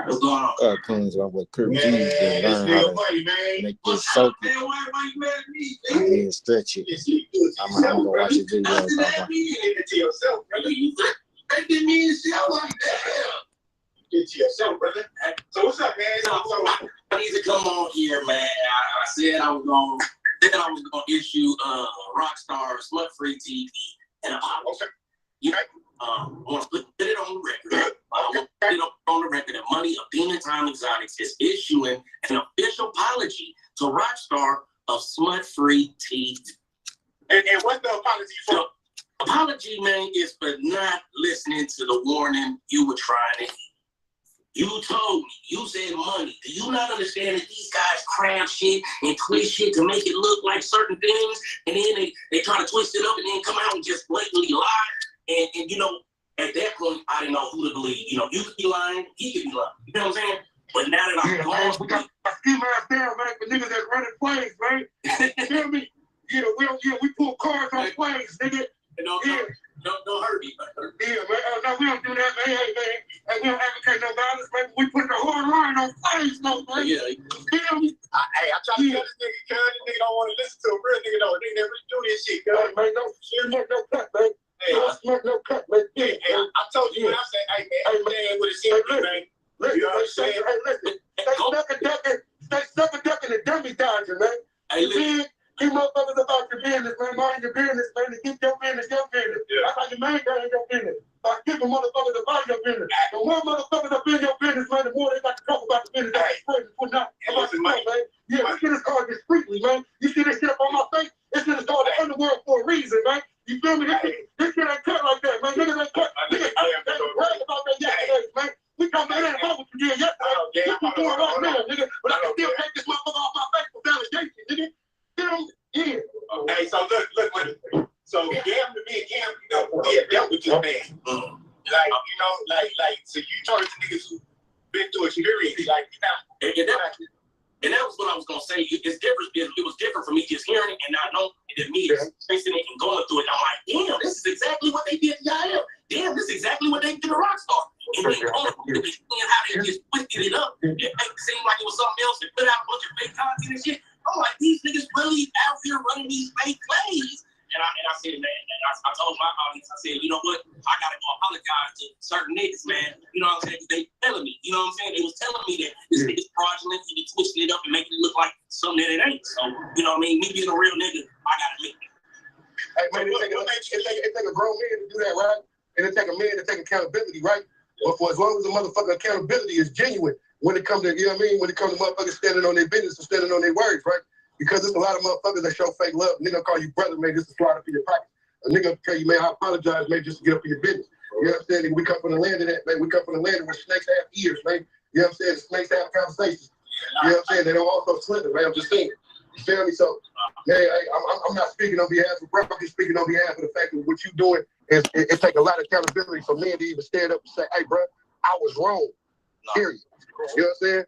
What's going on? Cleans off with Kurt G's and learn how to make this soak it and stretch it. I'm gonna watch the video. That didn't mean shit. I was like, damn. Get to yourself, brother. So what's up, man? So I need to come on here, man. I said I was gonna issue Rockstar smut-free TV and apology. Yeah. I want to put it on the record. I want to put it on the record that Money of Demon Time Exotics is issuing an official apology to Rockstar of smut-free TV. And what's the apology for? The apology, man, is for not listening to the warning you were trying to hear. You told me, you said, Money, do you not understand that these guys craft shit and twist shit to make it look like certain things, and then they try to twist it up and then come out and just blatantly lie? And you know, at that point, I didn't know who to believe. You know, you could be lying, he could be lying. You know what I'm saying? But now that I'm gone, we got a ski mask down, man, for niggas that running planes, man. You feel me? Yeah, we pull cars on planes, nigga. Don't hurt me, man. Yeah, man. No, we don't do that, man. Hey, man. Hey, we don't advocate no violence, man. We put the hard line on planes, no, man. Yeah. You feel me? Hey, I try to tell this nigga, cuz this nigga don't want to listen to a real nigga, though. They never do this shit, cuz. Hey, man, no cut, man. Hey, no cut, man. Hey, I told you when I said, hey, man, with a shit, man. You know what I'm saying? Hey, listen. Stay stuck a ducking and dummy dodging, man. Hey, listen. Keep motherfuckers about your business, man. Mind your business, man. To keep your business, your business. Yeah. That's how you maintain your business. By keeping motherfuckers about your business. The more motherfuckers up in your business, man, the more they got to talk about the business that's spreading and putting out about the stuff, man. Yeah, this shit is called discreetly, man. You see this shit up on my face? This shit is called the underworld for a reason, man. You feel me? This shit ain't cut like that, man. Niggas ain't cut. Niggas ain't brag about that yesterday, man. We come in and what you did yesterday. You can do it right now, nigga. But I can still take this motherfucker off my face for validation, nigga. You know? Yeah. Hey, so look, so Gam to me, Gam, you know, yeah, that was just bad. Like, you know, like, so you talking to niggas who been through experience, like, you know, and that was what I was gonna say. It's different. It was different for me just hearing it and not knowing that me experiencing it and going through it. I'm like, damn, this is exactly what they did to y'all. Damn, this is exactly what they did to Rockstar. And then going through it and how they just twisted it up and make it seem like it was something else and put out a bunch of fake content and shit. I'm like, these niggas really out here running these fake plays. And I said, man, I told my audience, I said, you know what? I gotta go apologize to certain niggas, man. You know what I'm saying? They telling me, you know what I'm saying? They was telling me that this nigga's fraudulent, he be twisting it up and making it look like something that it ain't. So, you know what I mean? Me being a real nigga, I gotta make it. Hey, man, it take a grown man to do that, right? And it take a man to take accountability, right? But for as long as the motherfucking accountability is genuine, when it comes to, you know what I mean? When it comes to motherfuckers standing on their business and standing on their words, right? Because there's a lot of motherfuckers that show fake love. A nigga call you brother, man, just to slide up in your pocket. A nigga tell you, man, I apologize, man, just to get up in your business. You know what I'm saying? We come from the land of that, man. We come from the land where snakes have ears, man. You know what I'm saying? The snakes have conversations. You know what I'm saying? They don't also slither, man. I'm just saying. You feel me? So, man, I'm not speaking on behalf of bro. I'm just speaking on behalf of the fact that what you're doing is it take a lot of accountability for men to even stand up and say, hey, bro, I was wrong. Period. You know what I'm saying?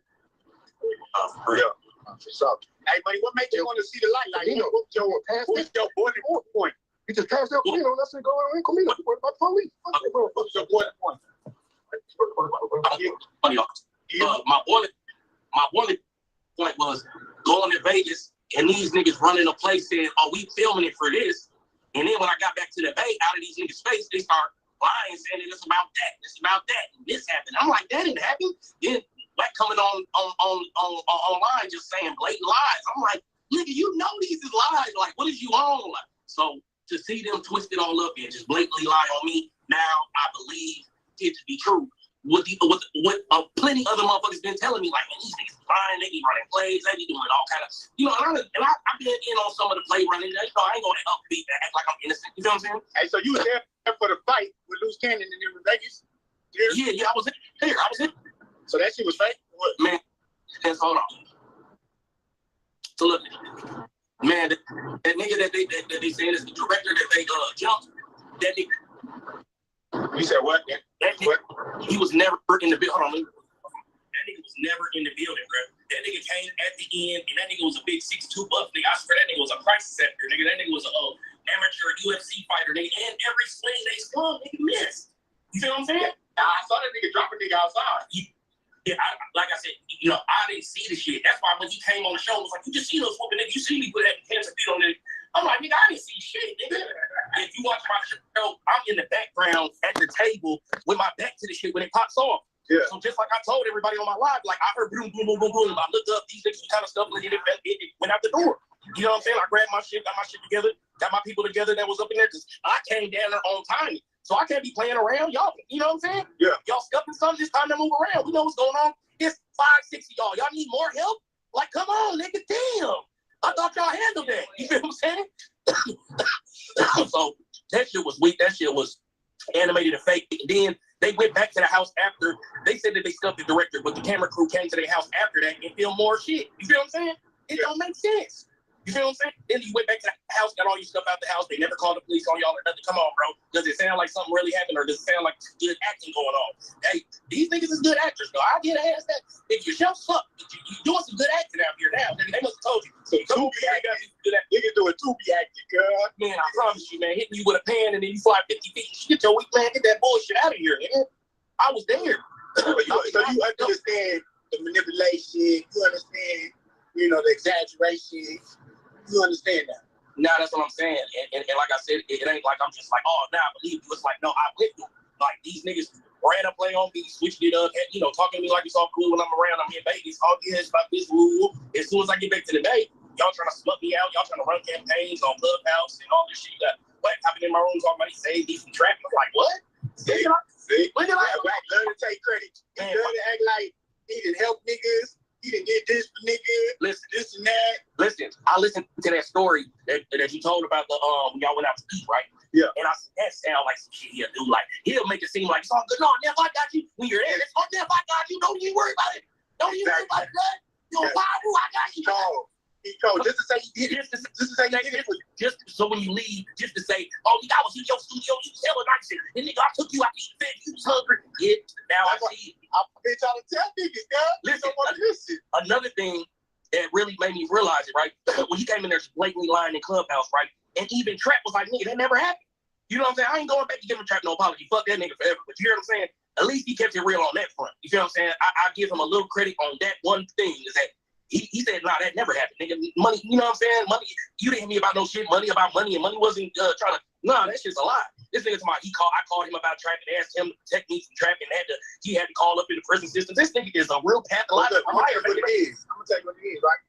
Yeah. So, hey, buddy, what made you want to see the light? Like, you know, what's your boiling point? He just passed out, you know, that's it going on. Come here, what about police? What's your boiling point? My boiling point was going to Vegas and these niggas running a place saying, oh, we filming it for this. And then when I got back to the Bay, out of these niggas' face, they start lying, saying that it's about that, and this happened. I'm like, that didn't happen. Then like coming online just saying blatant lies. I'm like, nigga, you know these is lies. Like, what is you on? Like, so to see them twist it all up and just blatantly lie on me, now I believe it to be true. What plenty other motherfuckers been telling me, like, man, these niggas lying, they be running plays, they be doing all kind of, you know, and I've been in on some of the play running, you know, I ain't gonna upbeat that, act like I'm innocent, you know what I'm saying? Hey, so you was there for the fight with Loose Cannon and them in Vegas? Yeah, I was there. So that shit was fake? What? Man, hold on. So look, man, that nigga that they saying is the director that they jumped, that nigga. You said what? That nigga, he was never in the building. Hold on, that nigga was never in the building, bro. That nigga came at the end, and that nigga was a big 6'2" buff nigga. I swear that nigga was a crisis actor, nigga. That nigga was a amateur UFC fighter, nigga. And every swing they swung, nigga missed. You feel what I'm saying? I saw that nigga drop a nigga outside. Yeah, like I said, I didn't see the shit. That's why when he came on the show, it was like, you just see those whooping nigga. You see me put that hands and feet on it. I'm like, nigga, I didn't see shit, nigga. If you watch my show, I'm in the background at the table with my back to the shit when it pops off. Yeah. So just like I told everybody on my live, like I heard boom, boom, boom, boom, boom. I looked up these niggas kind of stuff, and it went out the door. You know what I'm saying? I grabbed my shit, got my shit together, got my people together that was up in there because I came down there on time. So I can't be playing around. Y'all, you know what I'm saying? Yeah. Y'all stuck in something, it's time to move around. We know what's going on. It's 5, 6 of y'all. Y'all need more help? Like, come on, nigga, damn. I thought y'all handled that. You feel what I'm saying? So that shit was weak. That shit was animated and fake. And then they went back to the house after. They said that they stuffed the director, but the camera crew came to their house after that and filmed more shit. You feel what I'm saying? It don't make sense. You feel what I'm saying? Then you went back to the house, got all your stuff out the house. They never called the police on y'all or nothing. Come on, bro. Does it sound like something really happened or does it sound like good acting going on? Hey, these niggas is good actors, though. I get asked that. If your show suck, you doing some good acting out here now. They must have told you. So Tubi acting. Niggas doing Tubi acting, girl. Man, I promise you, man. Hitting you with a pan and then you fly 50 feet. Get your weak man. Get that bullshit out of here, man. I was there. So you understand the manipulation. You understand, the exaggeration. You understand that? Nah, that's what I'm saying. And like I said, it ain't like I'm just like, oh, nah, I believe you. It's like, no, I went through. Like, these niggas ran a play on me, switched it up, and, talking to me like it's all cool when I'm around. I'm here, baby. It's all good. It's about this. Woo. As soon as I get back to the day, y'all trying to smut me out. Y'all trying to run campaigns on Clubhouse and all this shit. You got Black hopping in my room talking about he saved me from traffic. I'm like, what? See? Look at that. Black learn to take credit. He learn to act like he didn't help niggas. He didn't get this for niggas. Listen, this and that. Listen, I listened to that story that you told about the when y'all went out to eat, right? Yeah. And I said, that sound like some shit he'll do. Like, he'll make it seem like it's all good. No, Neff, I got you. When you're there, it's all Neff, I got you. Don't even worry about it. Don't even worry about that. You're fine, I got you. He told just to say he did it. Just to say he did it for you. Just so when you leave, just to say, oh, nigga, I was in your studio, you selling nice shit. And nigga, I took you out to eat, fed you was hungry. Yeah, now I see it. I'm trying to tell niggas, girl. Listen, another thing that really made me realize it, right? When he came in there blatantly lying in Clubhouse, right? And even Trap was like, nigga, that never happened. You know what I'm saying? I ain't going back to giving Trap no apology. Fuck that nigga forever. But you hear what I'm saying? At least he kept it real on that front. You feel what I'm saying? I give him a little credit on that one thing is that he said, nah, that never happened, nigga. Money, you know what I'm saying? Money, you didn't hear me about no shit. Money about money, and money wasn't trying to. Nah, that shit's a lie. This nigga talking about I called him about trapping, asked him to protect me from trapping. He had to call up in the prison system. This nigga is a real pathological liar. I'm gonna tell you what it is, right?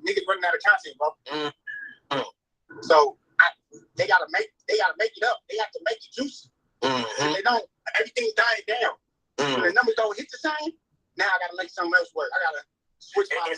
Niggas running out of content, bro. So they gotta make it up. They have to make it juicy. If they don't, everything's dying down. When the numbers don't hit the same, now I gotta make something else work. I gotta switch my.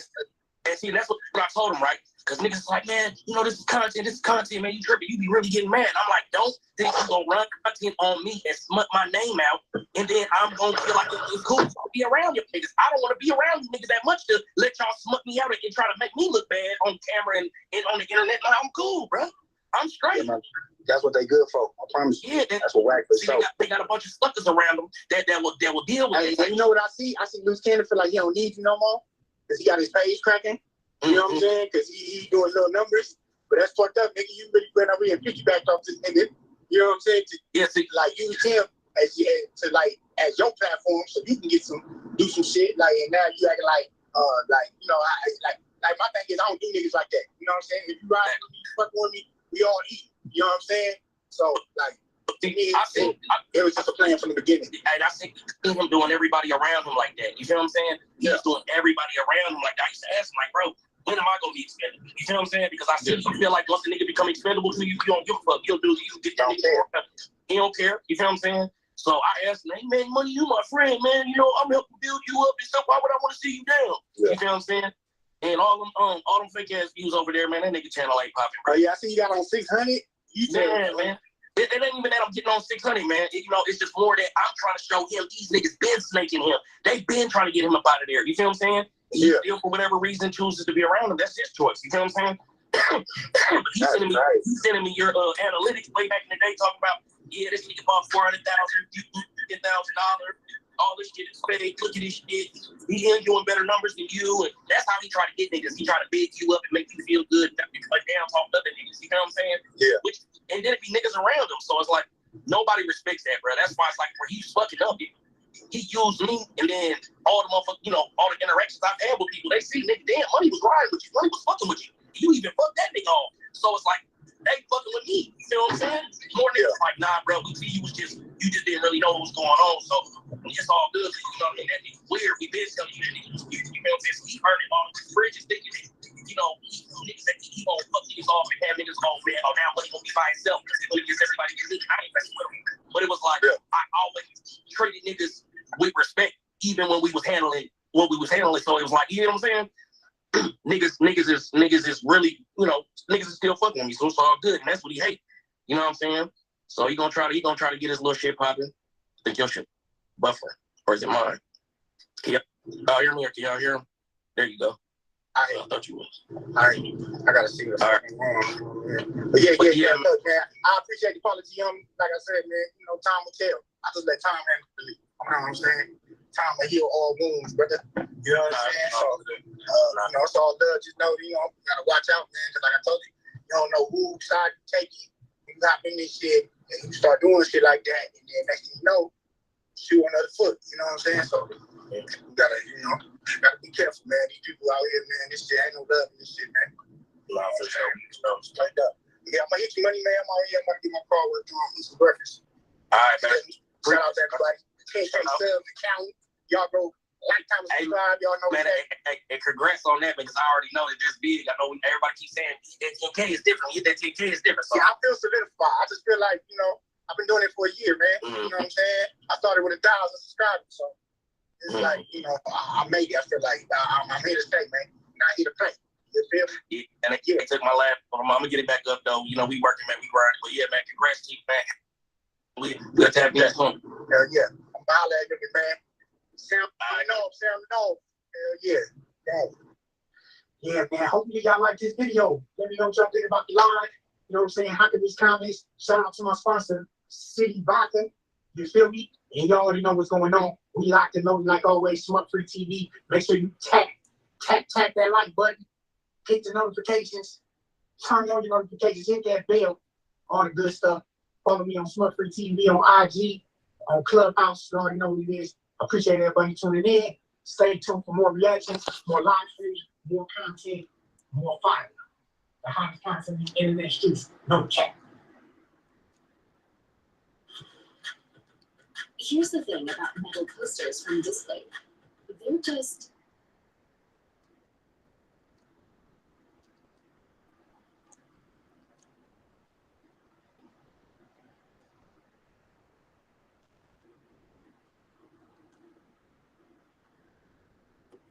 And see, that's what I told him, right? Because niggas is like, man, this is content, man. You tripping, you be really getting mad. I'm like, don't think you gonna run content on me and smut my name out, and then I'm gonna feel like it's cool to be around you niggas. I don't want to be around you niggas that much to let y'all smut me out and try to make me look bad on camera and on the internet. Like, I'm cool, bro. I'm straight. Yeah, that's what they good for. I promise you. Yeah, that's what whack for. See, they got a bunch of suckers around them that will deal with it. You know what I see? I see Loose Cannon feel like he don't need you no more. Because he got his page cracking, you know what I'm saying? Because he doing little numbers. But that's fucked up, nigga. You really went over here and 50 backed off this nigga. You know what I'm saying? Like, use him as your platform so you can do some shit. Like, and now you acting like my thing is I don't do niggas like that. You know what I'm saying? If you ride with me, fuck with me, we all eat. You know what I'm saying? So, like, to me, it was just a plan from the beginning. And I see him doing everybody around him like that. You feel what I'm saying? He was doing everybody around him like that. I used to ask him, like, bro, when am I going to be expendable? You feel what I'm saying? Because I see you feel like once a nigga become expendable to you, you don't give a fuck. You'll get that nigga. He don't care. You feel what I'm saying? So I asked him, hey, man, Money, you my friend, man. I'm helping build you up and stuff. Why would I want to see you down? Yeah. You feel what I'm saying? And all them fake ass views over there, man, that nigga channel ain't popping. Bro. Oh, yeah, I see you got on 600. Man. It ain't even that I'm getting on 600, man. It's just more that I'm trying to show him these niggas been snaking him. They been trying to get him up out of there. You feel what I'm saying? He still, for whatever reason, chooses to be around him. That's his choice. You feel what I'm saying? He's sending me your analytics way back in the day talking about, this nigga bought $400,000, $50,000. All this shit is fake. Look at this shit. He ain't doing better numbers than you. And that's how he try to get niggas. He try to big you up and make you feel good. Like, damn, talk other niggas. You know what I'm saying? Yeah. And then it be niggas around him. So it's like, nobody respects that, bro. That's why it's like, where he's fucking up. he used me, and then all the motherfuckers, you know, all the interactions I've had with people, they see, nigga, damn, money was lying with you, money was fucking with you. You even fucked that nigga off. So it's like, they fucking with me. You feel what I'm saying? More niggas like, nah, bro, we see you just didn't really know what was going on. So it's all good. You know what I mean? That nigga's weird. We been telling you that nigga was weird. You know what I'm saying? So he heard it all the fridges thinking that, you know, niggas that he gonna fuck niggas off and have niggas go, man, oh, now what he gonna be by himself because he gonna get everybody to get I ain't messing with him. But it was like, I always treated niggas with respect, even when we was handling what we was handling. So it was like, you know what I'm saying? niggas is really, you know, niggas is still fucking with me, so it's all good, and that's what he hate. You know what I'm saying? So he gonna try to get his little shit popping. Think your shit buffer, or is it mine? Yep. Oh, hear me, or can y'all hear him? There you go. I thought you was. All right, I gotta see what's going on. But yeah, look, man, I appreciate the apology, like I said, man, you know, time will tell. I just let time handle it. You know what I'm saying? Time will heal all wounds, brother. You know what I'm saying? So, you know, it's all good. Just know, you know, you gotta watch out, man, because like I told you, you don't know who side you taking. You hop in this shit and you start doing shit like that, and then next thing you know, shoe another foot. You know what I'm saying? So, you gotta, you know, be careful, man. These people out here, man, this shit ain't no love in this shit, man. Nah, for sure. Straight up. Yeah, I'm gonna hit you money, man. I'm out here. I'm gonna get my car with you on some breakfast. All right, man. Shout out to everybody. 10K subs account. Y'all go like, comment, subscribe. Y'all know man, and congrats on that because I already know that this big. I know everybody keeps saying that 10K is different. Hit that 10K is different. So. Yeah, I feel solidified. I just feel like, you know, I've been doing it for a year, man. You know what I'm saying? I started with 1,000 subscribers, so it's like, you know, I made it. I feel like I'm here to stay, man. Not here to play. You feel me? Yeah, and I took my lap. I'm gonna get it back up though. You know, we working, man. We grinding. But yeah, man, congrats to you, man. We'll tap in soon. Hell yeah. I'm holla at you, man. Sound off. Hell yeah. Dang. Yeah, man. Hopefully y'all like this video. Let me know what y'all think about the live. You know what I'm saying? How can these comments? Shout out to my sponsor, City Vodka. You feel me? And you already know what's going on. We locked and loaded like always. Smart-free TV. Make sure you tap that like button. Hit the notifications. Turn on your notifications. Hit that bell. All the good stuff. Follow me on Smart-free TV on IG, on Clubhouse. You already know what it is. Appreciate everybody tuning in. Stay tuned for more reactions, more live streams, more content, more fire. The hottest content in the internet streets. No chat. Here's the thing about metal posters from Display. They're just...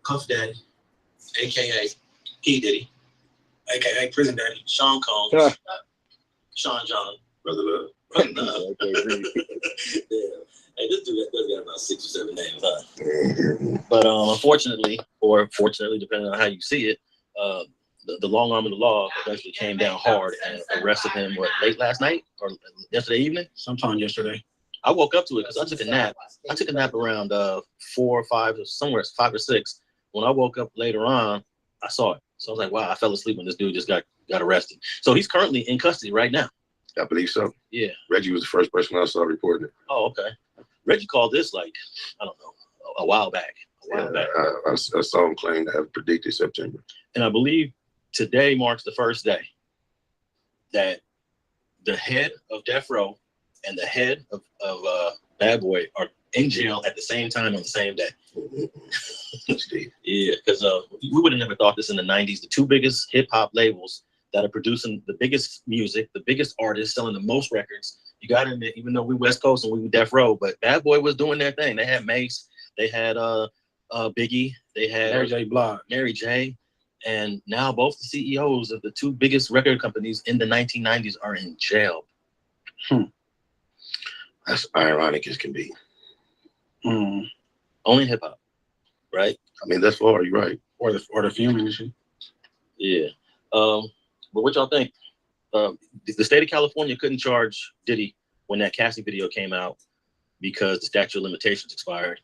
Cuff Daddy, a.k.a. P. Diddy, a.k.a. Prison Daddy, Sean Combs, Sean John, Brother Love. Yeah. Hey, this dude got about 6 or 7 names, huh? But unfortunately, or fortunately, depending on how you see it, the long arm of the law eventually came down hard and arrested him, late last night or yesterday evening? Sometime yesterday. I woke up to it because I took a nap. I took a nap around 4 or 5, or somewhere 5 or 6. When I woke up later on, I saw it. So I was like, wow, I fell asleep when this dude just got arrested. So he's currently in custody right now. I believe so. Yeah. Reggie was the first person I saw reporting it. Oh, okay. Reggie called this like, I don't know, a while back. I saw him claim to have predicted September. And I believe today marks the first day that the head of Death Row and the head of Bad Boy are in jail at the same time on the same day. Yeah, because we would have never thought this in the 90s. The two biggest hip hop labels that are producing the biggest music, the biggest artists, selling the most records. You got to admit, even though we West Coast and we were Death Row, but Bad Boy was doing their thing. They had Mace, they had Biggie, they had Mary J. And now both the CEOs of the two biggest record companies in the 1990s are in jail. That's ironic as can be. Only hip hop, right? I mean, that's far, you're right. Or the film industry. Yeah. But what y'all think? The state of California couldn't charge Diddy when that Cassie video came out because the statute of limitations expired.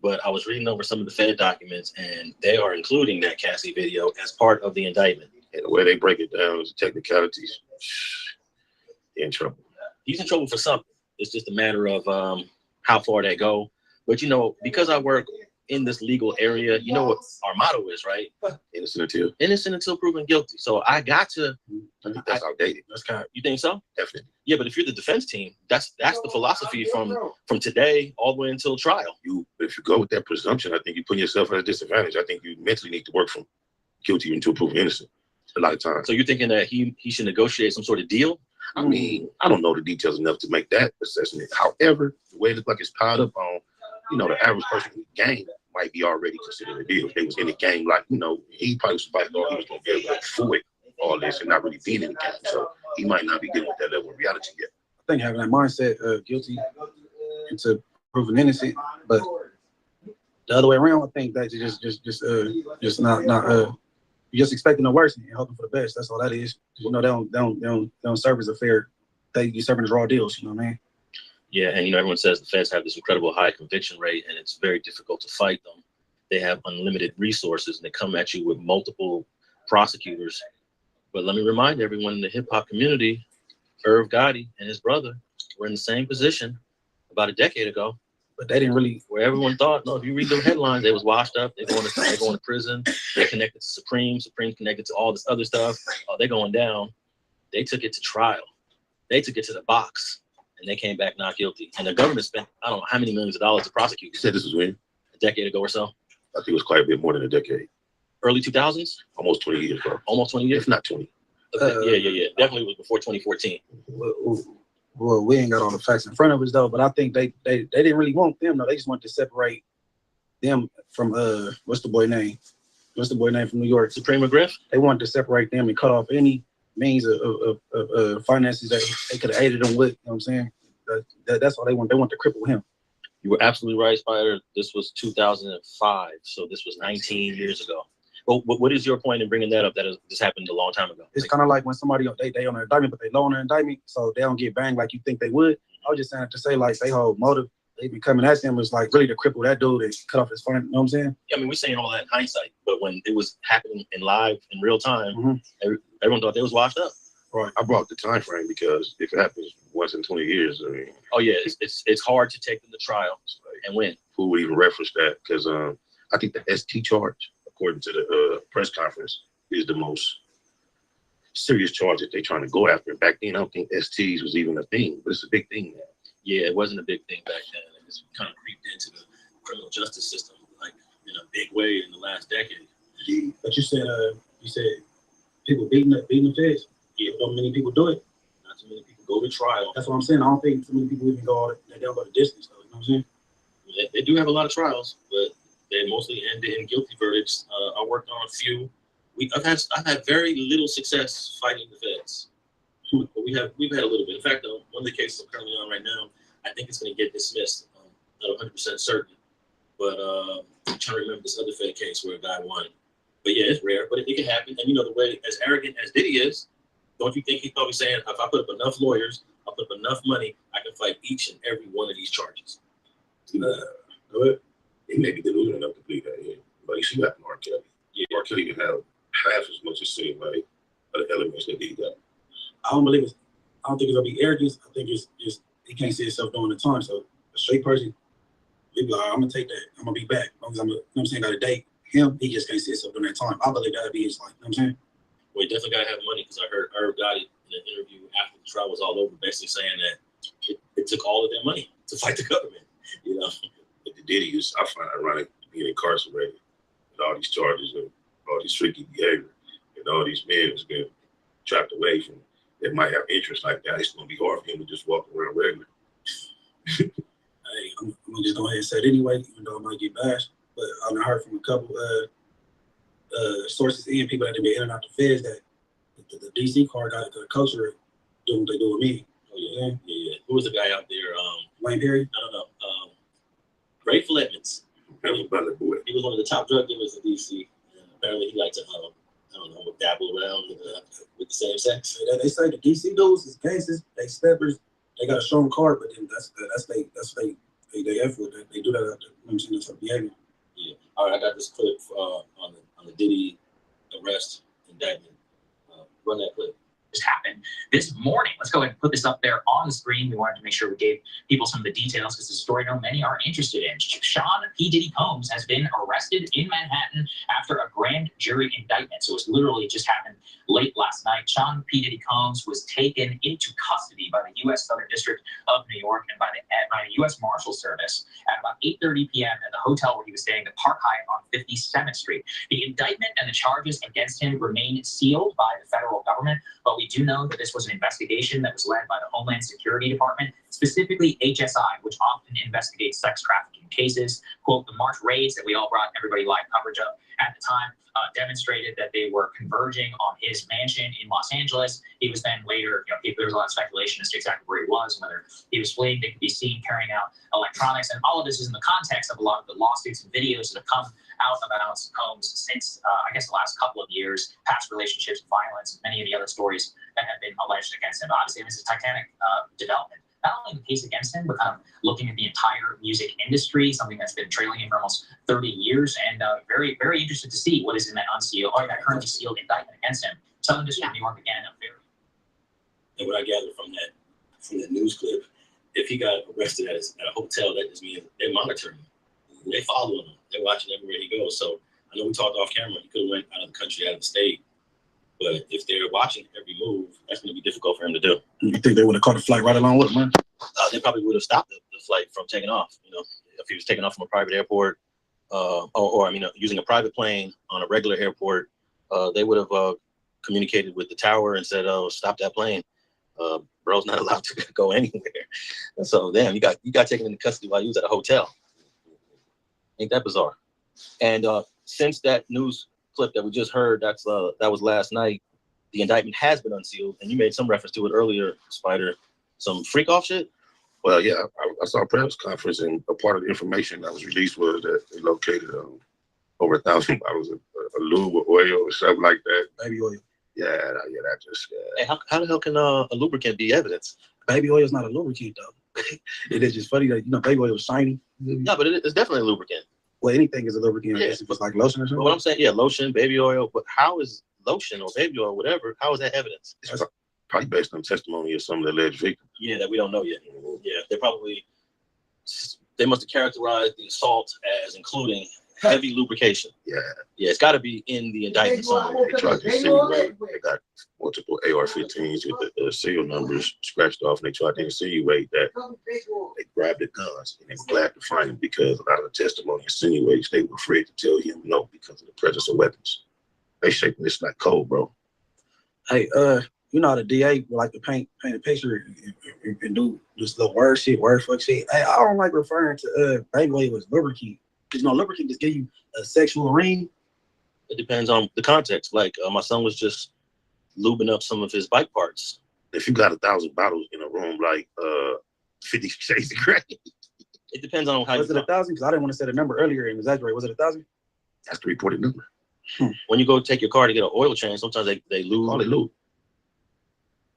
But I was reading over some of the Fed documents, and they are including that Cassie video as part of the indictment. And the way they break it down is technicalities. They're in trouble. He's in trouble for something. It's just a matter of how far they go. But you know, because I work in this legal area, you know what our motto is, right? Innocent until proven guilty. So I got to. I think that's outdated. That's kind of, you think so? Definitely. Yeah, but if you're the defense team, that's the philosophy from today all the way until trial. If you go with that presumption, I think you put yourself at a disadvantage. I think you mentally need to work from guilty until proven innocent a lot of times. So you're thinking that he should negotiate some sort of deal? I mean, I don't know the details enough to make that assessment. However, the way it looks like it's piled up on, you know, the average person in the game might be already considered a deal. If they was in the game, like, you know, he probably was like, oh, he was going to be able to afford all this and not really being in the game. So he might not be dealing with that level of reality yet. I think having that mindset, guilty into proven innocent, but the other way around, I think that just not you're just expecting the worst and hoping for the best. That's all that is. You know, they don't serve as a fair. You're serving as raw deals. You know what I mean? Yeah, and you know, everyone says the feds have this incredible high conviction rate, and it's very difficult to fight them. They have unlimited resources, and they come at you with multiple prosecutors. But let me remind everyone in the hip hop community, Irv Gotti and his brother were in the same position about a decade ago. But they didn't really. Where everyone thought, no, if you read the headlines, they was washed up. They're going to prison. They connected to Supreme connected to all this other stuff. Oh, they're going down. They took it to trial. They took it to the box, and they came back not guilty. And the government spent, I don't know how many millions of dollars to prosecute. You said this was when? A decade ago or so. I think it was quite a bit more than a decade. Early 2000s? Almost 20 years, bro. Almost 20 years? If not 20. Yeah. Definitely was before 2014. Well, we ain't got all the facts in front of us though, but I think they didn't really want them though. They just wanted to separate them from what's the boy name from New York? Supreme McGriff? They wanted to separate them and cut off any means of finances that they could have aided them with. You know what I'm saying? That's all they want. They want to cripple him. You were absolutely right, Spider. This was 2005, so this was 19 years ago. But what is your point in bringing that up? This happened a long time ago. It's kind of like when somebody they on an indictment, but they low on an indictment, so they don't get banged like you think they would. I was just saying to say like they whole motive, they be coming at them was like really to cripple that dude and cut off his phone. You know what I'm saying? Yeah, I mean, we're saying all that in hindsight, but when it was happening in live in real time, everyone thought they was washed up. Right. I brought the time frame because if it happens once in 20 years, I mean. Oh yeah, it's hard to take them to trial and win. Who would even reference that? Because I think the ST charge, according to the press conference, is the most serious charge that they're trying to go after. Back then, I don't think STs was even a thing, but it's a big thing now. Yeah, it wasn't a big thing back then. It's kind of creeped into the criminal justice system, like in a big way in the last decade. But you said people beating the feds. Yeah, don't many people do it. Not too many people go to trial. That's what I'm saying. I don't think too many people even go. They don't go the distance though. You know what I'm saying? They do have a lot of trials, but they mostly ended in guilty verdicts. I worked on a few. I've had very little success fighting the feds, but we've had a little bit. In fact, one of the cases I'm currently on right now, I think it's going to get dismissed. Not 100% certain, but I'm trying to remember this other Fed case where a guy won. But yeah, it's rare, but it can happen. And you know, the way as arrogant as Diddy is, don't you think he's probably saying, if I put up enough lawyers, I'll put up enough money, I can fight each and every one of these charges. He may be deluded enough to believe that, yeah. But you see what happened to R. Kelly. Yeah, R. Kelly can have half as much as seem like other elements that he got. I don't think it's gonna be arrogance. I think it's he can't see himself doing the time. So a straight person, he be like, I'm gonna take that. I'm gonna be back. As long as you know what I'm saying, got a date. Him, he just can't see himself during that time. I believe that'd be his life. You know what I'm saying? Well, he definitely gotta have money, because I heard Irv Gotti in an interview after the trial was all over, basically saying that it took all of their money to fight the government. You know. But the Diddy is, I find ironic, being incarcerated with all these charges and all this freaky behavior, and all these men has been trapped away from that might have interest like that. It's gonna be hard for him to just walk around regular. Hey, I'm gonna just go ahead and say it anyway, even though I might get bashed. But I've heard from a couple sources and people that have been in and out the feds that the DC car got the culture doing what they do with me. Oh yeah, yeah. Who was the guy out there? Wayne Perry? I don't know. Grateful Edmonds. That was Butler Boy. He was one of the top drug dealers in DC. And apparently, he liked to I don't know, dabble around with the same sex. They say the DC dudes is gangsters, they steppers, they got a strong card, but then that's they effort. They do that. You know what I'm saying? That's their behavior. Yeah. All right, I got this clip on the Diddy arrest indictment. Run that clip. just happened this morning. Let's go ahead and put this up there on the screen. We wanted to make sure we gave people some of the details because it's a story I know many are interested in. Sean P. Diddy Combs has been arrested in Manhattan after a grand jury indictment. So it's literally just happened late last night. Sean P. Diddy Combs was taken into custody by the U.S. Southern District of New York and by the U.S. Marshal Service at about 8:30 p.m. at the hotel where he was staying, the Park Hyatt on 57th Street. The indictment and the charges against him remain sealed by the federal government, but we do know that this was an investigation that was led by the Homeland Security Department, specifically HSI, which often investigates sex trafficking cases. Quote, the March raids that we all brought everybody live coverage of at the time demonstrated that they were converging on his mansion in Los Angeles. He was then later, there was a lot of speculation as to exactly where he was, whether he was fleeing. They could be seen carrying out electronics. And all of this is in the context of a lot of the lawsuits and videos that have come out about Combs since, I guess, the last couple of years, past relationships, violence, and many of the other stories that have been alleged against him. Obviously, this is a titanic development. Not only the case against him, but kind of looking at the entire music industry, something that's been trailing him for almost 30 years, and very, very interested to see what is in that unsealed, or that currently sealed indictment against him. Southern District of New York again, and what I gathered from that news clip, if he got arrested at a hotel, that just means they're monitoring him. They following him. They're watching everywhere he goes. So I know we talked off camera. He could have went out of the country, out of the state. But if they're watching every move, that's going to be difficult for him to do. You think they would have caught a flight right along with him, man? They probably would have stopped the flight from taking off. If he was taking off from a private airport, using a private plane on a regular airport, they would have communicated with the tower and said, "Oh, stop that plane. Bro's not allowed to go anywhere." And so, damn, you got taken into custody while you was at a hotel. Ain't that bizarre? And since that news clip that we just heard, that was last night, the indictment has been unsealed, and you made some reference to it earlier, Spider. Some freak off shit. Well, yeah, I saw a press conference, and a part of the information that was released was that they located over 1,000 bottles of lube or oil or something like that. Baby oil. Yeah, that just. Hey, how the hell can a lubricant be evidence? Baby oil is not a lubricant, though. It is just funny that baby oil is shiny. No, but it's definitely a lubricant. Well, anything is a lubricant. Yeah. If it's like lotion or something. But what I'm saying, yeah, lotion, baby oil. But how is lotion or baby oil, whatever? How is that evidence? It's probably based on testimony of some of the alleged victims. Yeah, that we don't know yet. Yeah, they must have characterized the assault as including heavy lubrication. Yeah, it's got to be in the indictment somewhere. They tried to insinuate. They got multiple AR-15s with the serial numbers scratched off, and they tried to insinuate that they grabbed the guns, and they were glad to find them because a lot of the testimony insinuates they were afraid to tell him no because of the presence of weapons. They shaping this like cold, bro. Hey, the DA would like to paint a picture and do this little word fuck shit. Hey, I don't like referring to baby oil as lubricant. Because lubricant just give you a sexual ring. It depends on the context. Like my son was just lubing up some of his bike parts. If you got 1,000 bottles in a room, like 50 Shades of Grey. It depends on how. Was it 1,000? Because I didn't want to say the number earlier and exaggerate. Was it 1,000? That's the reported number. When you go take your car to get an oil change, sometimes they lube. Call it lube.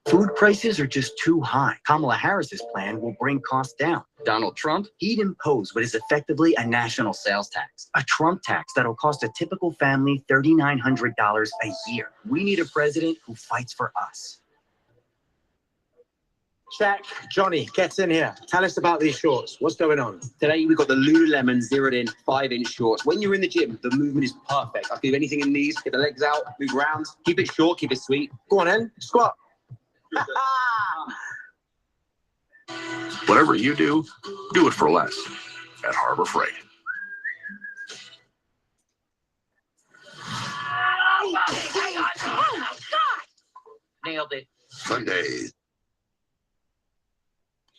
Food prices are just too high. Kamala Harris's plan will bring costs down. Donald Trump, he'd impose what is effectively a national sales tax, a Trump tax that'll cost a typical family $3,900 a year. We need a president who fights for us. Shaq, Johnny, get in here. Tell us about these shorts. What's going on? Today, we've got the Lululemon zeroed in 5-inch shorts. When you're in the gym, the movement is perfect. I can do anything in these, get the legs out, move around, keep it short, keep it sweet. Go on then, squat. Whatever you do it for less at Harbor Freight. Oh my God! Nailed it. Sunday.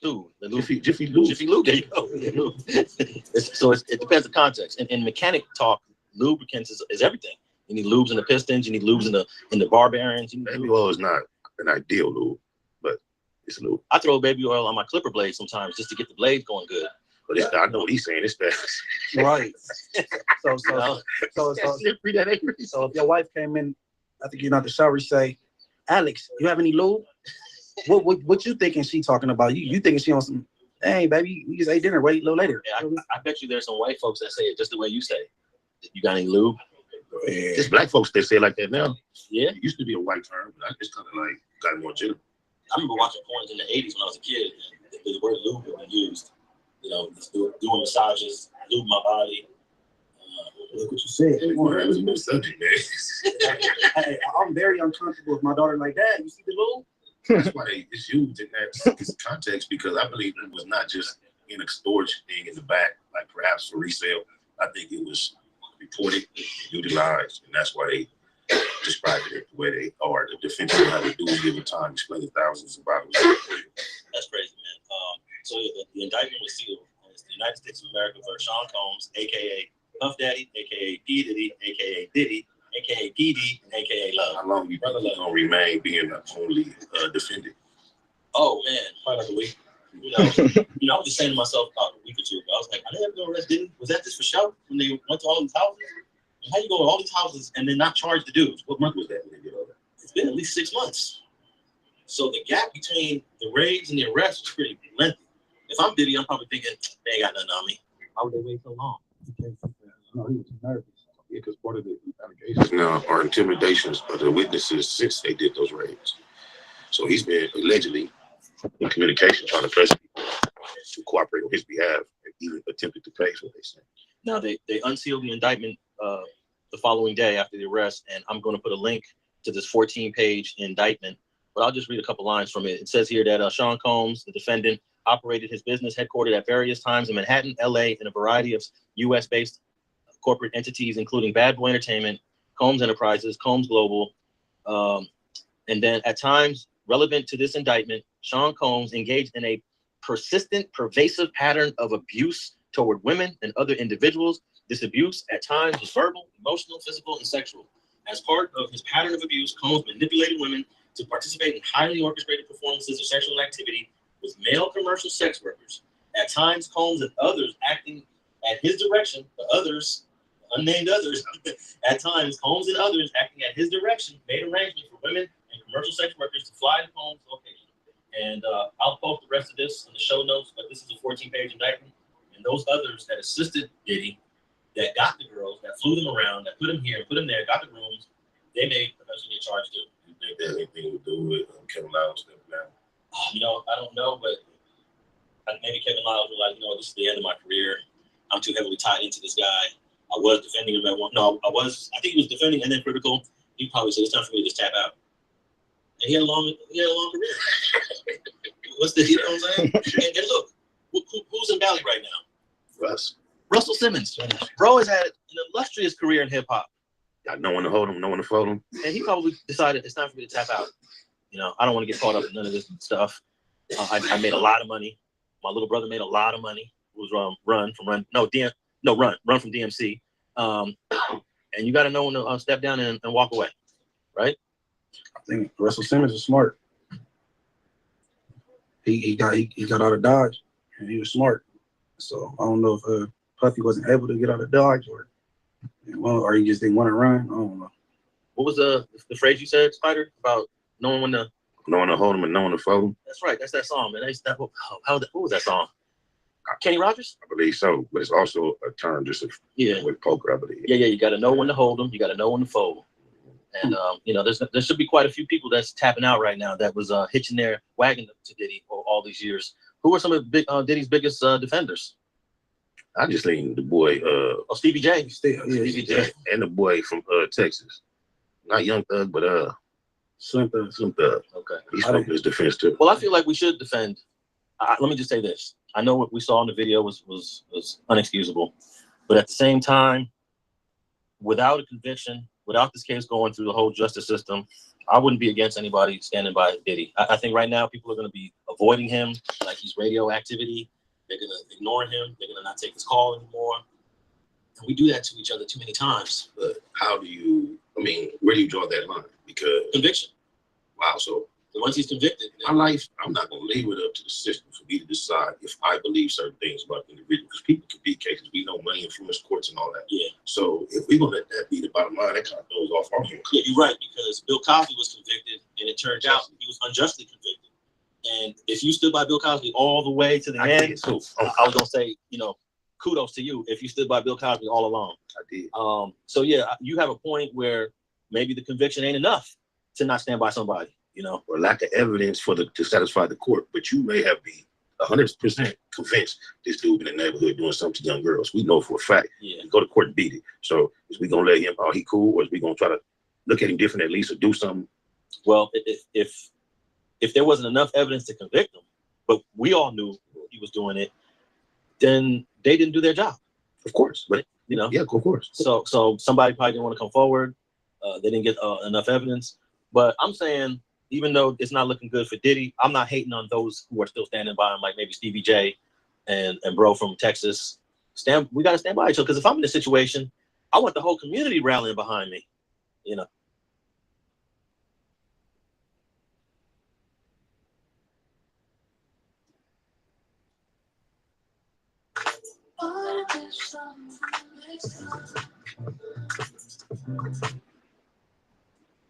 Dude, the Jiffy Lube. Jiffy Lube, there you go. It depends on context. In mechanic talk, lubricants is everything. You need lubes in the pistons, you need lubes in the bar bearings. Baby oil is not an ideal lube, but it's lube. I throw baby oil on my clipper blades sometimes just to get the blades going good. But I know what he's saying. It's bad. Right. So if your wife came in, I think you're not the shower, you say, "Alex, you have any lube?" What you thinking she talking about? You thinking she on some, "Hey, baby, we just ate dinner, wait a little later." Yeah, I bet you there's some white folks that say it just the way you say it. You got any lube? It's black folks that say it like that now. Yeah. It used to be a white term, but it's kind of like got more general. I remember watching porn in the 80s when I was a kid, and the word lube was used. You know, doing massages, lube my body. Look what you said. That was a new subject, man. I'm very uncomfortable with my daughter like that. You see the lube? That's why it's used in that context, because I believe it was not just in a storage thing in the back, like perhaps for resale. I think it was reported, utilized, and that's why they described it the way they are. The defense had to do given time, explaining thousands of bottles. That's crazy, man. So the indictment was sealed. It's the United States of America versus Sean Combs, aka Puff Daddy, aka P Diddy, aka Diddy, aka PD, and aka Love. How long you think he's gonna remain being the only defendant? Oh man, probably like a week. You know, I was just saying to myself about a week or two ago. I was like, I never go arrest Diddy. Was that just for show when they went to all these houses? How you go to all these houses and then not charge the dudes? What month was that when they did all that? It's been at least 6 months. So the gap between the raids and the arrests was pretty lengthy. If I'm Diddy, I'm probably thinking they ain't got nothing on me. Why would they wait so long? No, he was too nervous. Yeah, because part of the allegations now are intimidations of the witnesses since they did those raids. So he's been allegedly in communication trying to press people to cooperate on his behalf and even attempted to pay for what they said. Now they unsealed the indictment the following day after the arrest, and I'm going to put a link to this 14-page indictment, but I'll just read a couple lines from it. It says here that Sean Combs, the defendant, operated his business headquartered at various times in Manhattan, LA, and a variety of US-based corporate entities, including Bad Boy Entertainment, Combs Enterprises, Combs Global, and then at times relevant to this indictment, Sean Combs engaged in a persistent, pervasive pattern of abuse toward women and other individuals. This abuse at times was verbal, emotional, physical, and sexual. As part of his pattern of abuse, Combs manipulated women to participate in highly orchestrated performances of sexual activity with male commercial sex workers. At times, Combs and others acting at his direction, the others, unnamed others, at times, Combs and others acting at his direction made arrangements for women and commercial sex workers to fly to Combs' location. And I'll post the rest of this in the show notes, but this is a 14-page indictment. And those others that assisted Diddy, that got the girls, that flew them around, that put them here, put them there, got the rooms, they may eventually get charged too. You think that anything to do with Kevin Lyles stepping down? You know, I don't know, but maybe Kevin Lyles was like, you know, this is the end of my career. I'm too heavily tied into this guy. I was defending him at one. No, I think he was defending and then critical. He probably said, it's time for me to just tap out. And he had a long career. What's the, you know what I'm saying? And look, who's in Valley right now? Russell Simmons. Bro has had an illustrious career in hip hop. Got no one to hold him, no one to fold him. And he probably decided it's time for me to tap out. You know, I don't want to get caught up in none of this stuff. I made a lot of money. My little brother made a lot of money. It was run from DMC. And you got to know when to step down and walk away, right? I think Russell Simmons is smart. He got out of Dodge, and he was smart. So I don't know if Puffy wasn't able to get out of Dodge, or he just didn't want to run. I don't know. What was the phrase you said, Spider, about knowing when to hold him and knowing to fold him? That's right. That's that song, man. What was that song? Kenny Rogers? I believe so, but it's also a term just with poker, I believe. Yeah. You got to know when to hold them. You got to know when to fold. And you know, there should be quite a few people that's tapping out right now that was hitching their wagon to Diddy for all these years. Who were some of Diddy's biggest defenders? I just think the boy, Stevie J. Stevie J, and the boy from Texas, not Young Thug, but Slim Thug. Okay, he spoke his defense too. Well, I feel like we should defend. Let me just say this: I know what we saw in the video was unexcusable, but at the same time, without a conviction, without this case going through the whole justice system, I wouldn't be against anybody standing by Diddy. I think right now people are going to be avoiding him like he's radioactivity. They're going to ignore him. They're going to not take his call anymore. And we do that to each other too many times. But where do you draw that line? Because conviction. Wow. So once he's convicted, my life, I'm not going to leave it up to the system for me to decide if I believe certain things about the individual. Because people can beat cases. We know money influence courts and all that. Yeah. So if we're going to let that be the bottom line, that kind of throws off our hands. Yeah, you're right, because Bill Cosby was convicted, and it turned out he was unjustly convicted. And if you stood by Bill Cosby all the way to the end, I was going to say, you know, kudos to you if you stood by Bill Cosby all along. I did. So yeah, you have a point where maybe the conviction ain't enough to not stand by somebody. you know, or lack of evidence to satisfy the court, but you may have been 100% convinced this dude in the neighborhood doing something to young girls. We know for a fact. Yeah. Go to court and beat it. So is we gonna let him? Oh, he cool, or is we gonna try to look at him different at least, or do something? Well, if there wasn't enough evidence to convict him, but we all knew he was doing it, then they didn't do their job. Of course, but you know, yeah, of course. So somebody probably didn't want to come forward. They didn't get enough evidence. But I'm saying, even though it's not looking good for Diddy, I'm not hating on those who are still standing by him, like maybe Stevie J and bro from Texas. We got to stand by each other, because if I'm in a situation, I want the whole community rallying behind me, you know.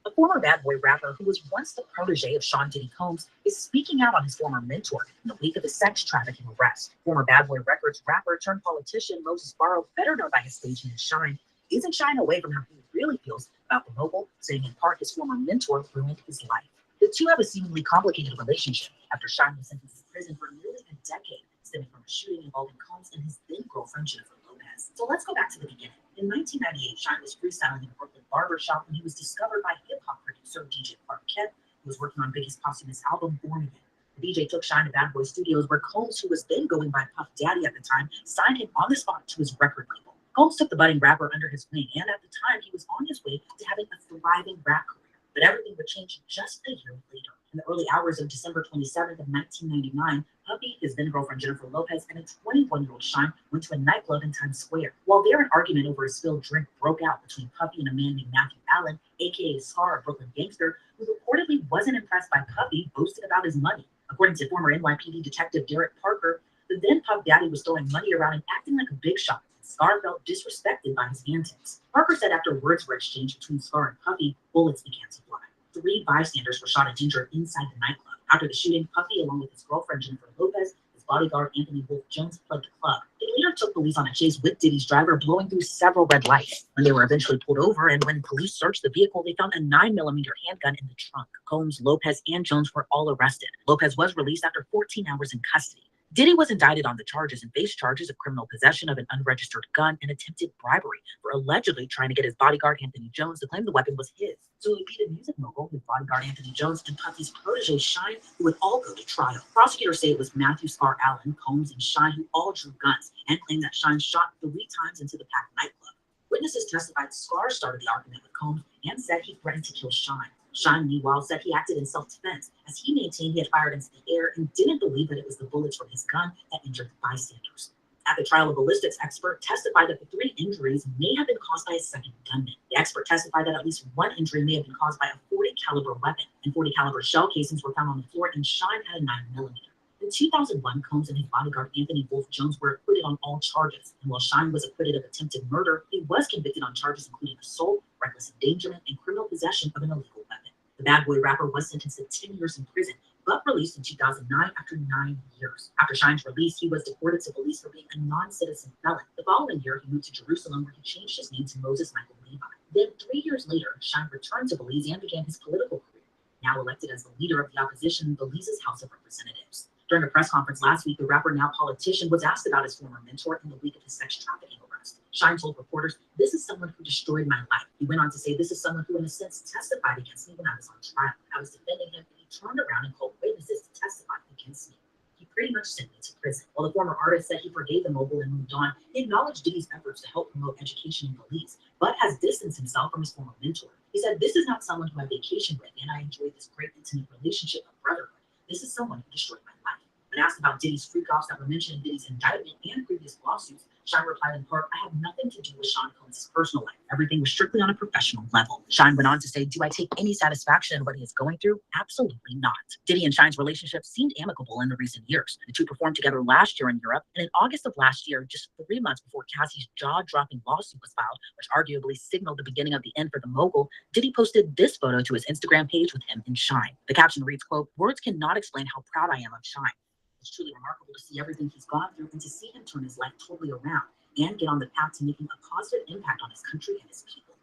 A former Bad Boy rapper who was once the protege of Sean Diddy Combs is speaking out on his former mentor in the wake of his sex trafficking arrest. Former Bad Boy Records rapper turned politician Moses Barrow, better known by his stage name Shine, isn't shying away from how he really feels about the mogul, saying in part his former mentor ruined his life. The two have a seemingly complicated relationship after Shine was sentenced to prison for nearly a decade, stemming from a shooting involving Combs and his then-girlfriend Jennifer Lopez. So let's go back to the beginning. In 1998, Shine was freestyling in a Brooklyn barbershop when he was discovered by hip-hop producer DJ Clark Kent, who was working on Biggie's posthumous album, Born Again. The DJ took Shine to Bad Boy Studios, where Combs, who was then going by Puff Daddy at the time, signed him on the spot to his record label. Combs took the budding rapper under his wing, and at the time, he was on his way to having a thriving rap career. But everything would change just a year later. In the early hours of December 27th of 1999, Puffy, his then-girlfriend Jennifer Lopez, and a 21-year-old Shine went to a nightclub in Times Square. While there, an argument over a spilled drink broke out between Puffy and a man named Matthew Allen, aka Scar, a Brooklyn gangster, who reportedly wasn't impressed by Puffy, boasted about his money. According to former NYPD detective Derek Parker, the then Puff Daddy was throwing money around and acting like a big shot. Scar felt disrespected by his antics. Parker said after words were exchanged between Scar and Puffy, bullets began to fly. 3 bystanders were shot and injured inside the nightclub. After the shooting, Puffy, along with his girlfriend Jennifer Lopez, his bodyguard Anthony Wolf Jones, fled the club. They later took police on a chase with Diddy's driver, blowing through several red lights. When they were eventually pulled over, and when police searched the vehicle, they found a 9mm handgun in the trunk. Combs, Lopez, and Jones were all arrested. Lopez was released after 14 hours in custody. Diddy was indicted on the charges and faced charges of criminal possession of an unregistered gun and attempted bribery for allegedly trying to get his bodyguard Anthony Jones to claim the weapon was his. So it would be the music mogul, his bodyguard Anthony Jones, and Puffy's protege Shine, who would all go to trial. Prosecutors say it was Matthew Scar Allen, Combs, and Shine who all drew guns and claimed that Shine shot 3 times into the packed nightclub. Witnesses testified Scar started the argument with Combs and said he threatened to kill Shine. Shine, meanwhile, said he acted in self-defense, as he maintained he had fired into the air and didn't believe that it was the bullets from his gun that injured the bystanders. At the trial, a ballistics expert testified that the 3 injuries may have been caused by a second gunman. The expert testified that at least 1 injury may have been caused by a .40 caliber weapon, and .40 caliber shell casings were found on the floor, and Shine had a 9mm. In 2001, Combs and his bodyguard Anthony Wolf Jones were acquitted on all charges, and while Shine was acquitted of attempted murder, he was convicted on charges including assault, reckless endangerment, and criminal possession of an illegal weapon. The Bad Boy rapper was sentenced to 10 years in prison, but released in 2009 after 9 years. After Shine's release, he was deported to Belize for being a non-citizen felon. The following year, he moved to Jerusalem, where he changed his name to Moses Michael Levi. Then, 3 years later, Shine returned to Belize and began his political career, now elected as the leader of the opposition in Belize's House of Representatives. During a press conference last week, the rapper, now politician, was asked about his former mentor in the wake of his sex trafficking arrest. Shine told reporters, "This is someone who destroyed my life." He went on to say, "This is someone who, in a sense, testified against me when I was on trial. I was defending him, and he turned around and called witnesses to testify against me. He pretty much sent me to prison." While the former artist said he forgave the mogul and moved on, he acknowledged Diddy's efforts to help promote education in Belize, but has distanced himself from his former mentor. He said, "This is not someone who I vacation with, and I enjoy this great intimate relationship of brotherhood. This is someone who destroyed my life." When asked about Diddy's freak-offs that were mentioned in Diddy's indictment and previous lawsuits, Shine replied in part, "I have nothing to do with Sean Combs' personal life. Everything was strictly on a professional level." Shine went on to say, "Do I take any satisfaction in what he is going through? Absolutely not." Diddy and Shine's relationship seemed amicable in the recent years. The two performed together last year in Europe, and in August of last year, just 3 months before Cassie's jaw-dropping lawsuit was filed, which arguably signaled the beginning of the end for the mogul, Diddy posted this photo to his Instagram page with him and Shine. The caption reads, quote, "Words cannot explain how proud I am of Shine. It's truly remarkable to see everything he's gone through and to see him turn his life totally around and get on the path to making a positive impact on his country and his people.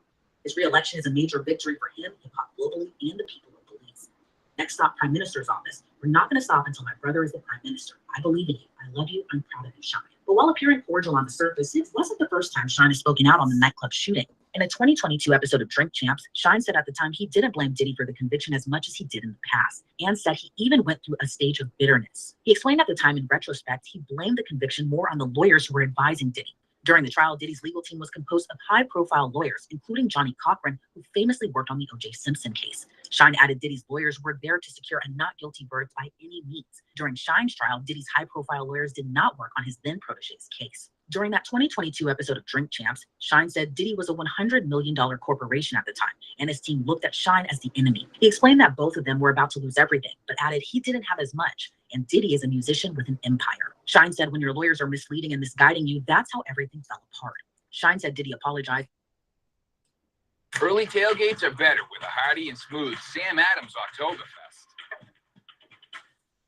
His re-election is a major victory for him, hip-hop globally, and the people of Belize." Next stop, Prime Minister's office. We're not going to stop until my brother is the Prime Minister. I believe in you. I love you. I'm proud of you, Shine. But while appearing cordial on the surface, it wasn't the first time Shine has spoken out on the nightclub shooting. In a 2022 episode of Drink Champs, Shine said at the time he didn't blame Diddy for the conviction as much as he did in the past, and said he even went through a stage of bitterness. He explained at the time in retrospect he blamed the conviction more on the lawyers who were advising Diddy. During the trial, Diddy's legal team was composed of high-profile lawyers, including Johnny Cochran, who famously worked on the O.J. Simpson case. Shine added Diddy's lawyers were there to secure a not guilty verdict by any means. During Shine's trial, Diddy's high-profile lawyers did not work on his then-protege's case. During that 2022 episode of Drink Champs, Shine said Diddy was a $100 million corporation at the time, and his team looked at Shine as the enemy. He explained that both of them were about to lose everything, but added he didn't have as much, and Diddy is a musician with an empire. Shine said when your lawyers are misleading and misguiding you, that's how everything fell apart. Shine said Diddy apologized. Early tailgates are better with a hearty and smooth Sam Adams Oktoberfest.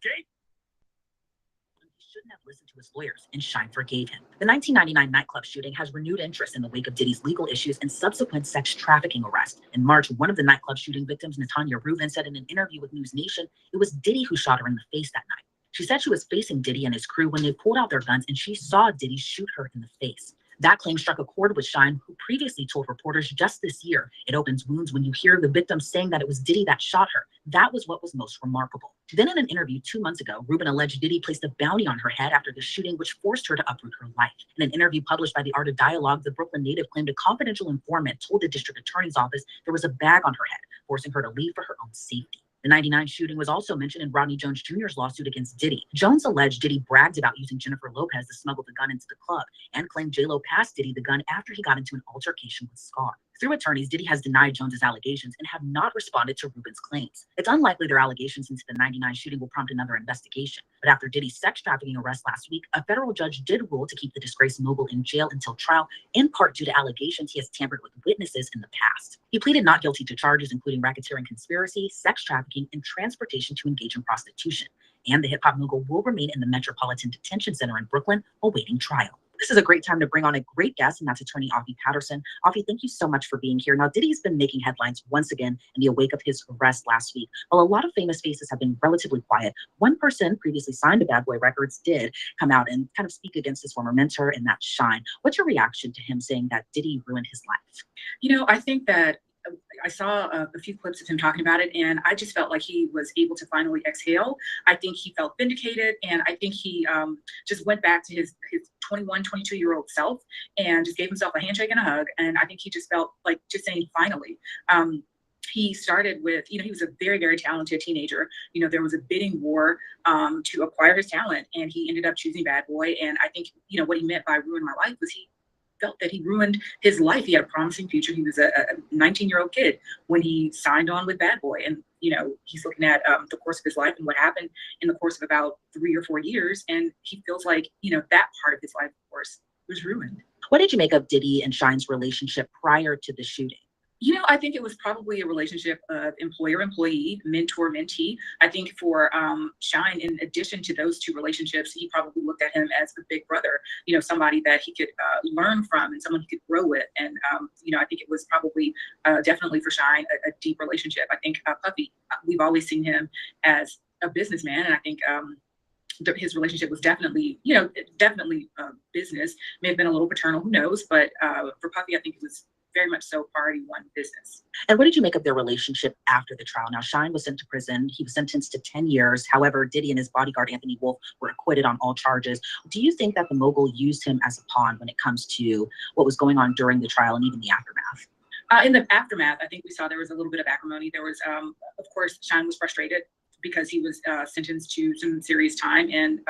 He shouldn't have listened to his lawyers, and Shine forgave him. The 1999 nightclub shooting has renewed interest in the wake of Diddy's legal issues and subsequent sex trafficking arrest. In March, one of the nightclub shooting victims, Natanya Rubin, said in an interview with News Nation, it was Diddy who shot her in the face that night. She said she was facing Diddy and his crew when they pulled out their guns and she saw Diddy shoot her in the face. That claim struck a chord with Shine, who previously told reporters just this year, it opens wounds when you hear the victim saying that it was Diddy that shot her. That was what was most remarkable. Then in an interview 2 months ago, Rubin alleged Diddy placed a bounty on her head after the shooting, which forced her to uproot her life. In an interview published by the Art of Dialogue, the Brooklyn native claimed a confidential informant told the district attorney's office there was a bag on her head, forcing her to leave for her own safety. The 99 shooting was also mentioned in Rodney Jones Jr.'s lawsuit against Diddy. Jones alleged Diddy bragged about using Jennifer Lopez to smuggle the gun into the club and claimed J-Lo passed Diddy the gun after he got into an altercation with Scar. Through attorneys, Diddy has denied Jones's allegations and have not responded to Rubin's claims. It's unlikely their allegations into the 99 shooting will prompt another investigation. But after Diddy's sex trafficking arrest last week, a federal judge did rule to keep the disgraced mogul in jail until trial, in part due to allegations he has tampered with witnesses in the past. He pleaded not guilty to charges including racketeering conspiracy, sex trafficking, and transportation to engage in prostitution. And the hip-hop mogul will remain in the Metropolitan Detention Center in Brooklyn awaiting trial. This is a great time to bring on a great guest, and that's attorney Afi Patterson. Afi, thank you so much for being here. Now, Diddy's been making headlines once again in the wake of his arrest last week. While a lot of famous faces have been relatively quiet, one person previously signed to Bad Boy Records did come out and kind of speak against his former mentor, and that's Shine. What's your reaction to him saying that Diddy ruined his life? You know, I think that I saw a few clips of him talking about it, and I just felt like he was able to finally exhale. I think he felt vindicated, and I think he just went back to his 21, 22-year-old self and just gave himself a handshake and a hug. And I think he just felt like just saying, finally. He started with, you know, he was a very, very talented teenager. You know, there was a bidding war to acquire his talent, and he ended up choosing Bad Boy. And I think, you know, what he meant by ruin my life was he felt that he ruined his life. He had a promising future. He was a 19-year-old kid when he signed on with Bad Boy. And, you know, he's looking at the course of his life and what happened in the course of about 3 or 4 years. And he feels like, you know, that part of his life, of course, was ruined. What did you make of Diddy and Shine's relationship prior to the shooting? You know, I think it was probably a relationship of employer-employee, mentor-mentee. I think for Shine, in addition to those two relationships, he probably looked at him as a big brother, you know, somebody that he could learn from and someone he could grow with. And, you know, I think it was probably definitely for Shine a deep relationship. I think Puffy, we've always seen him as a businessman, and I think his relationship was definitely, you know, business. May have been a little paternal, who knows? But for Puffy, I think it was very much so priority one business. And what did you make of their relationship after the trial? Now, Shine was sent to prison. He was sentenced to 10 years. However, Diddy and his bodyguard, Anthony Wolf, were acquitted on all charges. Do you think that the mogul used him as a pawn when it comes to what was going on during the trial and even the aftermath? In the aftermath, I think we saw there was a little bit of acrimony. There was, of course, Shine was frustrated because he was sentenced to some serious time, and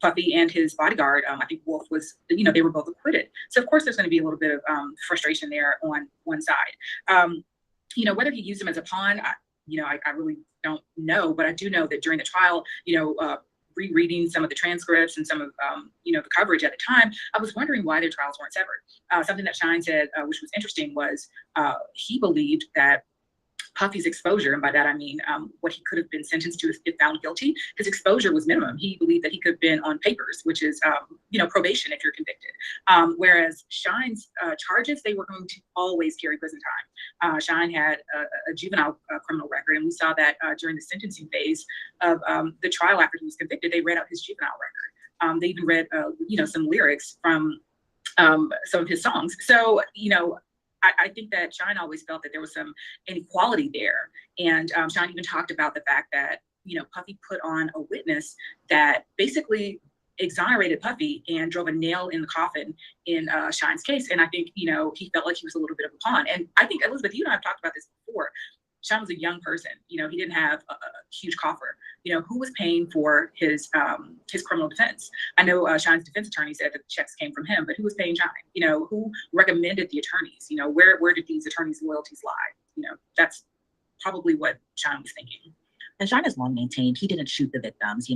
Puffy and his bodyguard, I think Wolf was, you know, they were both acquitted. So of course there's going to be a little bit of frustration there on one side. You know, whether he used him as a pawn, I really don't know, but I do know that during the trial, you know, rereading some of the transcripts and some of, you know, the coverage at the time, I was wondering why their trials weren't severed. Something that Shine said, which was interesting, was he believed that Puffy's exposure, and by that I mean what he could have been sentenced to if found guilty. His exposure was minimum. He believed that he could have been on papers, which is probation if you're convicted. Whereas Shine's charges, they were going to always carry prison time. Shine had a juvenile criminal record, and we saw that during the sentencing phase of the trial after he was convicted. They read out his juvenile record. They even read some lyrics from some of his songs. So I think that Shine always felt that there was some inequality there. And Shine even talked about the fact that, Puffy put on a witness that basically exonerated Puffy and drove a nail in the coffin in Shine's case. And I think, he felt like he was a little bit of a pawn. And I think, Elizabeth, you and I have talked about this before. Shine was a young person. He didn't have a huge coffer. Who was paying for his criminal defense? I know Shine's defense attorney said that the checks came from him, but who was paying Shine? Who recommended the attorneys? Where did these attorneys' loyalties lie? That's probably what Shine was thinking. And Shine has long maintained he didn't shoot the victims.